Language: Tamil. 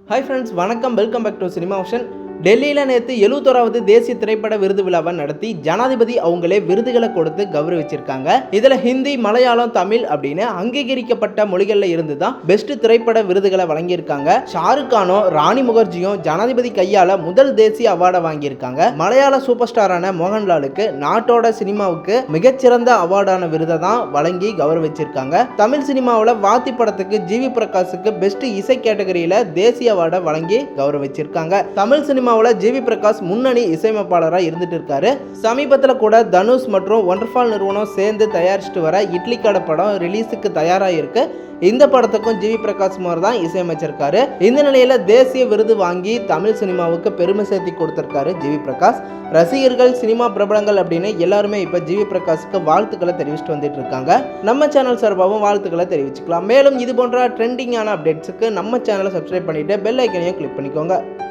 ஹாய் ஃப்ரெண்ட்ஸ், வணக்கம். Welcome back to cinema option. டெல்லியில் நேற்று 71வது தேசிய திரைப்பட விருது விழாவை நடத்தி ஜனாதிபதி அவங்களே விருதுகளை கொடுத்து கௌரவிச்சிருக்காங்க. இதில் ஹிந்தி, மலையாளம், தமிழ் அப்படின்னு அங்கீகரிக்கப்பட்ட மொழிகளில் இருந்து தான் பெஸ்ட் திரைப்பட விருதுகளை வழங்கியிருக்காங்க. ஷாருக் கானும் ராணி முகர்ஜியும் ஜனாதிபதி கையால் முதல் தேசிய அவார்டை வாங்கியிருக்காங்க. மலையாள சூப்பர் ஸ்டாரான மோகன்லாலுக்கு நாட்டோட சினிமாவுக்கு மிகச்சிறந்த அவார்டான விருதை தான் வழங்கி கௌரவிச்சிருக்காங்க. தமிழ் சினிமாவில் வாத்தி படத்துக்கு ஜிவி பிரகாஷுக்கு பெஸ்ட் இசை கேட்டகரியில் தேசிய அவார்டை வழங்கி கௌரவிச்சிருக்காங்க. தமிழ் சினிமாவில் ஜிவி பிரகாஷ் முன்னணி இசையமைப்பாளராக இருந்துட்டு இருக்காரு. சமீபத்தில் கூட தனுஷ் மற்றும் ஒண்டர்ஃபால் நிறுவனம் சேர்ந்து தயாரிச்சுட்டு வர இட்லி கடை படம் ரிலீஸுக்கு தயாராக இருக்கு. இந்த படத்துக்கும் ஜிவி பிரகாஷ் குமார் தான் இசையமைச்சிருக்காரு. இந்த நிலையில தேசிய விருது வாங்கி தமிழ் சினிமாவுக்கு பெருமை சேர்த்தி கொடுத்திருக்காரு ஜிவி பிரகாஷ். ரசிகர்கள், சினிமா பிரபலங்கள் அப்படின்னு எல்லாருமே இப்ப ஜிவி பிரகாஷுக்கு வாழ்த்துக்களை தெரிவிச்சுட்டு வந்துட்டு இருக்காங்க. நம்ம சேனல் சார்பாகவும் வாழ்த்துக்களை தெரிவிச்சுக்கலாம். மேலும் இது போன்ற ட்ரெண்டிங்கான அப்டேட்ஸுக்கு நம்ம சேனலை சப்ஸ்கிரைப் பண்ணிட்டு பெல் ஐக்கனையும் கிளிக் பண்ணிக்கோங்க.